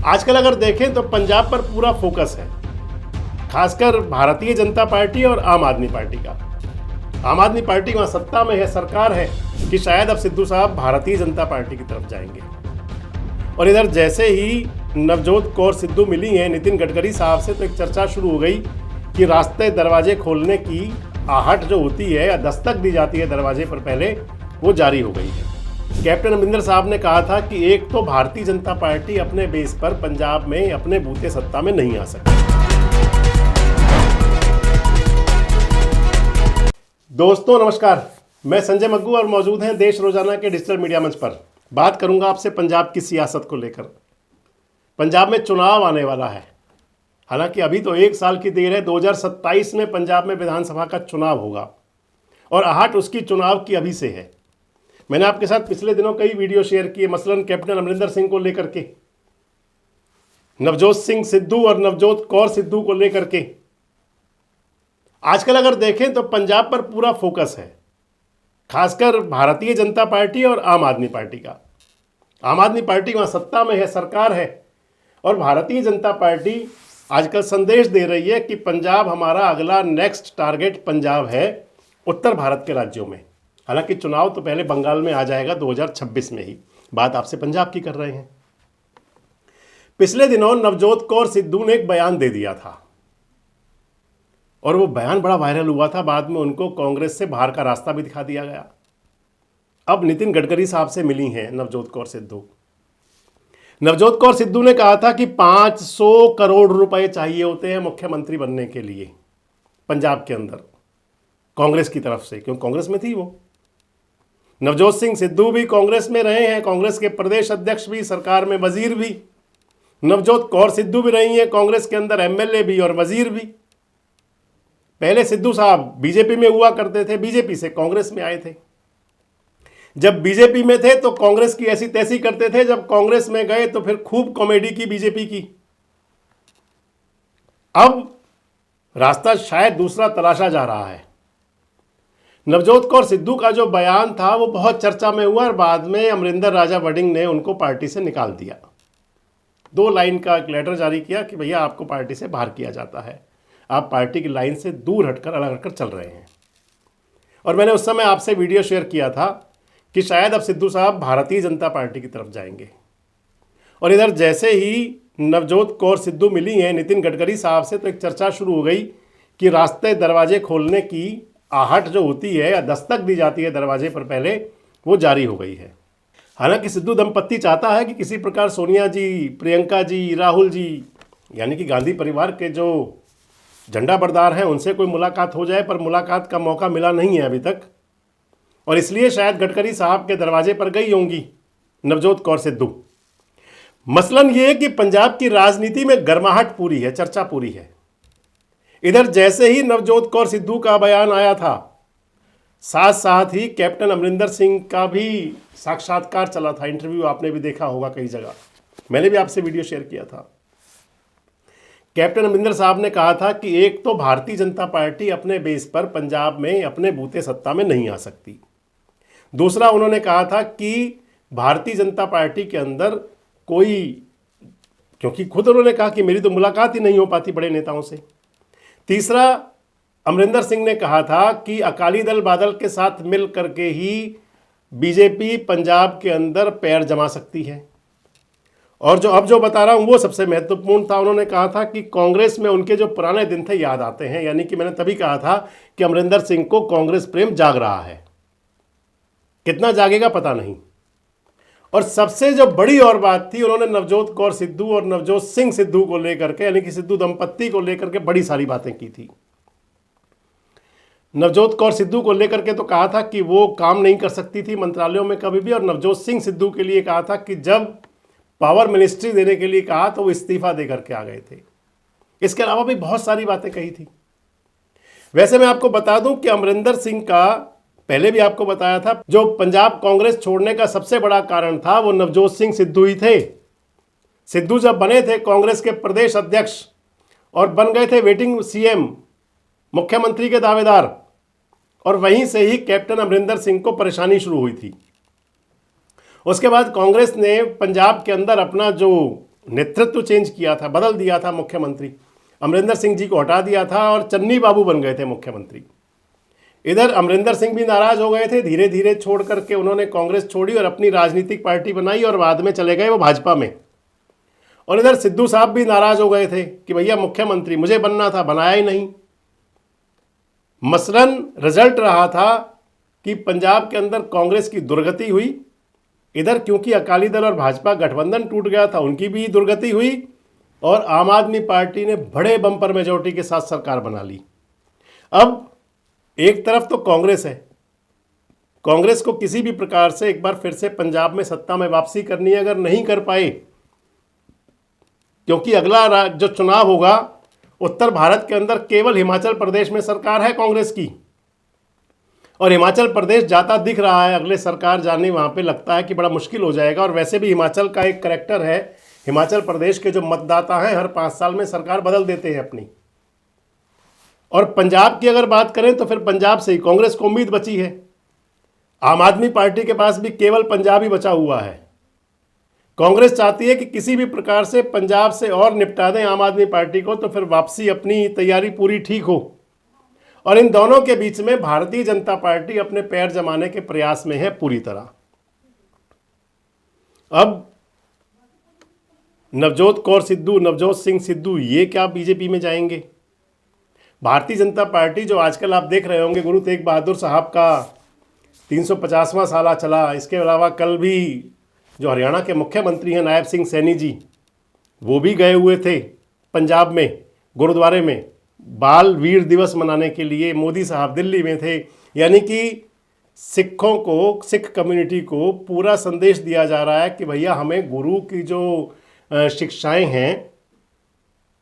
आजकल अगर देखें तो पंजाब पर पूरा फोकस है, खासकर भारतीय जनता पार्टी और आम आदमी पार्टी का। आम आदमी पार्टी वहाँ सत्ता में है, सरकार है कि शायद अब सिद्धू साहब भारतीय जनता पार्टी की तरफ जाएंगे। और इधर जैसे ही नवजोत कौर सिद्धू मिली हैं नितिन गडकरी साहब से, तो एक चर्चा शुरू हो गई कि रास्ते दरवाजे खोलने की आहट जो होती है या दस्तक दी जाती है दरवाजे पर पहले, वो जारी हो गई है। कैप्टन अमरिंदर साहब ने कहा था कि एक तो भारतीय जनता पार्टी अपने बेस पर पंजाब में अपने बूते सत्ता में नहीं आ सकती। दोस्तों नमस्कार, मैं संजय मग्गू और मौजूद हैं देश रोजाना के डिजिटल मीडिया मंच पर। बात करूंगा आपसे पंजाब की सियासत को लेकर। पंजाब में चुनाव आने वाला है, हालांकि अभी तो 1 साल की देर है। 2027 में पंजाब में विधानसभा का चुनाव होगा और आहट उसकी चुनाव की अभी से है। मैंने आपके साथ पिछले दिनों कई वीडियो शेयर किए, मसलन कैप्टन अमरिंदर सिंह को लेकर के, नवजोत सिंह सिद्धू और नवजोत कौर सिद्धू को लेकर के। आजकल अगर देखें तो पंजाब पर पूरा फोकस है, खासकर भारतीय जनता पार्टी और आम आदमी पार्टी का। आम आदमी पार्टी वहाँ सत्ता में है, सरकार है, और भारतीय जनता पार्टी आजकल संदेश दे रही है कि पंजाब हमारा अगला नेक्स्ट टारगेट पंजाब है, उत्तर भारत के राज्यों में। हालांकि चुनाव तो पहले बंगाल में आ जाएगा 2026 में ही। बात आपसे पंजाब की कर रहे हैं। पिछले दिनों नवजोत कौर सिद्धू ने एक बयान दे दिया था और वो बयान बड़ा वायरल हुआ था। बाद में उनको कांग्रेस से बाहर का रास्ता भी दिखा दिया गया। अब नितिन गडकरी साहब से मिली हैं नवजोत कौर सिद्धू। नवजोत कौर सिद्धू ने कहा था कि 500 करोड़ रुपए चाहिए होते हैं मुख्यमंत्री बनने के लिए पंजाब के अंदर, कांग्रेस की तरफ से, क्योंकि कांग्रेस में थी वो। नवजोत सिंह सिद्धू भी कांग्रेस में रहे हैं, कांग्रेस के प्रदेश अध्यक्ष भी, सरकार में वजीर भी। नवजोत कौर सिद्धू भी रही हैं कांग्रेस के अंदर एमएलए भी और वजीर भी। पहले सिद्धू साहब बीजेपी में हुआ करते थे, बीजेपी से कांग्रेस में आए थे। जब बीजेपी में थे तो कांग्रेस की ऐसी तैसी करते थे, जब कांग्रेस में गए तो फिर खूब कॉमेडी की बीजेपी की। अब रास्ता शायद दूसरा तलाशा जा रहा है। नवजोत कौर सिद्धू का जो बयान था वो बहुत चर्चा में हुआ और बाद में अमरिंदर राजा वड़िंग ने उनको पार्टी से निकाल दिया। 2 लाइन का एक लेटर जारी किया कि भैया आपको पार्टी से बाहर किया जाता है, आप पार्टी की लाइन से दूर हटकर, अलग हटकर चल रहे हैं। और मैंने उस समय आपसे वीडियो शेयर किया था कि शायद अब सिद्धू साहब भारतीय जनता पार्टी की तरफ जाएंगे। और इधर जैसे ही नवजोत कौर सिद्धू मिली हैं नितिन गडकरी साहब से, तो एक चर्चा शुरू हो गई कि रास्ते दरवाजे खोलने की आहट जो होती है या दस्तक दी जाती है दरवाजे पर पहले, वो जारी हो गई है। हालांकि सिद्धू दंपत्ति चाहता है कि किसी प्रकार सोनिया जी, प्रियंका जी, राहुल जी, यानी कि गांधी परिवार के जो झंडा बरदार हैं, उनसे कोई मुलाकात हो जाए, पर मुलाकात का मौका मिला नहीं है अभी तक। और इसलिए शायद गडकरी साहब के दरवाजे पर गई होंगी नवजोत कौर सिद्धू। मसलन ये है कि पंजाब की राजनीति में गर्माहट पूरी है, चर्चा पूरी है। इधर जैसे ही नवजोत कौर सिद्धू का बयान आया था, साथ साथ ही कैप्टन अमरिंदर सिंह का भी साक्षात्कार चला था, इंटरव्यू आपने भी देखा होगा कई जगह, मैंने भी आपसे वीडियो शेयर किया था। कैप्टन अमरिंदर साहब ने कहा था कि एक तो भारतीय जनता पार्टी अपने बेस पर पंजाब में अपने बूते सत्ता में नहीं आ सकती। दूसरा, उन्होंने कहा था कि भारतीय जनता पार्टी के अंदर कोई, क्योंकि खुद उन्होंने कहा कि मेरी तो मुलाकात ही नहीं हो पाती बड़े नेताओं से। तीसरा, अमरिंदर सिंह ने कहा था कि अकाली दल बादल के साथ मिल करके ही बीजेपी पंजाब के अंदर पैर जमा सकती है। और जो अब जो बता रहा हूं वो सबसे महत्वपूर्ण था। उन्होंने कहा था कि कांग्रेस में उनके जो पुराने दिन थे याद आते हैं, यानी कि मैंने तभी कहा था कि अमरिंदर सिंह को कांग्रेस प्रेम जाग रहा है, कितना जागेगा पता नहीं। और सबसे जो बड़ी और बात थी, उन्होंने नवजोत कौर सिद्धू और नवजोत सिंह सिद्धू को लेकर के, यानी कि सिद्धू दंपत्ति को लेकर के बड़ी सारी बातें की थी। नवजोत कौर सिद्धू को लेकर के तो कहा था कि वो काम नहीं कर सकती थी मंत्रालयों में कभी भी, और नवजोत सिंह सिद्धू के लिए कहा था कि जब पावर मिनिस्ट्री देने के लिए कहा तो वो इस्तीफा दे करके आ गए थे। इसके अलावा भी बहुत सारी बातें कही थी। वैसे मैं आपको बता दूं कि अमरिंदर सिंह का, पहले भी आपको बताया था, जो पंजाब कांग्रेस छोड़ने का सबसे बड़ा कारण था वो नवजोत सिंह सिद्धू ही थे। सिद्धू जब बने थे कांग्रेस के प्रदेश अध्यक्ष और बन गए थे वेटिंग सीएम, मुख्यमंत्री के दावेदार, और वहीं से ही कैप्टन अमरिंदर सिंह को परेशानी शुरू हुई थी। उसके बाद कांग्रेस ने पंजाब के अंदर अपना जो नेतृत्व चेंज किया था, बदल दिया था मुख्यमंत्री, अमरिंदर सिंह जी को हटा दिया था और चन्नी बाबू बन गए थे मुख्यमंत्री। इधर अमरिंदर सिंह भी नाराज हो गए थे, धीरे धीरे छोड़ करके उन्होंने कांग्रेस छोड़ी और अपनी राजनीतिक पार्टी बनाई और बाद में चले गए वो भाजपा में। और इधर सिद्धू साहब भी नाराज हो गए थे कि भैया मुख्यमंत्री मुझे बनना था, बनाया ही नहीं। मसलन रिजल्ट रहा था कि पंजाब के अंदर कांग्रेस की दुर्गति हुई, इधर क्योंकि अकाली दल और भाजपा गठबंधन टूट गया था उनकी भी दुर्गति हुई, और आम आदमी पार्टी ने बड़े बम्पर मेजॉरिटी के साथ सरकार बना ली। अब एक तरफ तो कांग्रेस है, कांग्रेस को किसी भी प्रकार से एक बार फिर से पंजाब में सत्ता में वापसी करनी है। अगर नहीं कर पाए, क्योंकि अगला जो चुनाव होगा उत्तर भारत के अंदर केवल हिमाचल प्रदेश में सरकार है कांग्रेस की, और हिमाचल प्रदेश जाता दिख रहा है। अगले सरकार जाने वहाँ पे लगता है कि बड़ा मुश्किल हो जाएगा। और वैसे भी हिमाचल का एक करैक्टर है, हिमाचल प्रदेश के जो मतदाता हैं हर 5 साल में सरकार बदल देते हैं अपनी। और पंजाब की अगर बात करें तो फिर पंजाब से ही कांग्रेस को उम्मीद बची है। आम आदमी पार्टी के पास भी केवल पंजाब ही बचा हुआ है। कांग्रेस चाहती है कि किसी भी प्रकार से पंजाब से और निपटा दें आम आदमी पार्टी को, तो फिर वापसी अपनी तैयारी पूरी ठीक हो। और इन दोनों के बीच में भारतीय जनता पार्टी अपने पैर जमाने के प्रयास में है पूरी तरह। अब नवजोत कौर सिद्धू, नवजोत सिंह सिद्धू, ये क्या बीजेपी में जाएंगे? भारतीय जनता पार्टी जो आजकल आप देख रहे होंगे, गुरु तेग बहादुर साहब का 350वां साला चला। इसके अलावा कल भी जो हरियाणा के मुख्यमंत्री हैं नायब सिंह सैनी जी, वो भी गए हुए थे पंजाब में गुरुद्वारे में बाल वीर दिवस मनाने के लिए। मोदी साहब दिल्ली में थे। यानी कि सिखों को, सिख कम्युनिटी को पूरा संदेश दिया जा रहा है कि भैया हमें गुरु की जो शिक्षाएं हैं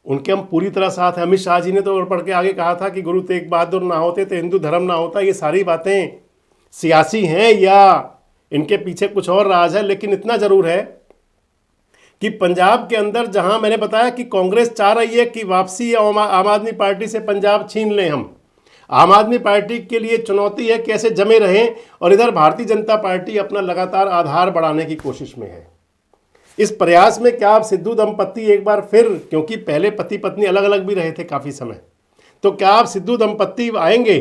उनके हम पूरी तरह साथ हैं। अमित शाह जी ने तो पढ़ के आगे कहा था कि गुरु तेग बहादुर ना होते तो हिंदू धर्म ना होता। ये सारी बातें सियासी हैं या इनके पीछे कुछ और राज है, लेकिन इतना ज़रूर है कि पंजाब के अंदर जहां मैंने बताया कि कांग्रेस चाह रही है कि वापसी आम आदमी पार्टी से पंजाब छीन लें हम, आम आदमी पार्टी के लिए चुनौती है कैसे जमे रहें। और इधर भारतीय जनता पार्टी अपना लगातार आधार बढ़ाने की कोशिश में है। इस प्रयास में क्या आप सिद्धू दंपत्ति एक बार फिर, क्योंकि पहले पति पत्नी अलग अलग भी रहे थे काफ़ी समय, तो क्या आप सिद्धू दंपत्ति आएंगे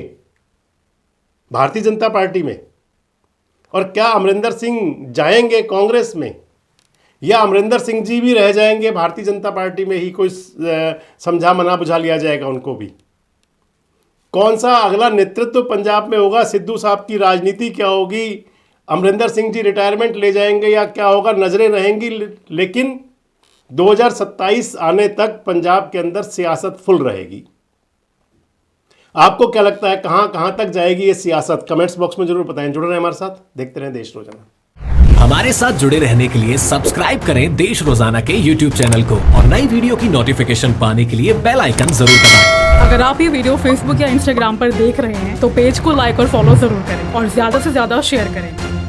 भारतीय जनता पार्टी में? और क्या अमरिंदर सिंह जाएंगे कांग्रेस में, या अमरिंदर सिंह जी भी रह जाएंगे भारतीय जनता पार्टी में ही, कोई समझा मना बुझा लिया जाएगा उनको भी? कौन सा अगला नेतृत्व पंजाब में होगा? सिद्धू साहब की राजनीति क्या होगी? अमरिंदर सिंह जी रिटायरमेंट ले जाएंगे या क्या होगा? नजरें रहेंगी। लेकिन 2027 आने तक पंजाब के अंदर सियासत फुल रहेगी। आपको क्या लगता है कहां कहां तक जाएगी ये सियासत? कमेंट्स बॉक्स में जरूर बताएं। जुड़े रहें हमारे साथ, देखते रहें देश रोजाना। हमारे साथ जुड़े रहने के लिए सब्सक्राइब करें देश रोजाना के YouTube चैनल को और नई वीडियो की नोटिफिकेशन पाने के लिए बेल आइकन जरूर दबाएं। अगर आप ये वीडियो Facebook या Instagram पर देख रहे हैं तो पेज को लाइक और फॉलो जरूर करें और ज्यादा से ज्यादा शेयर करें।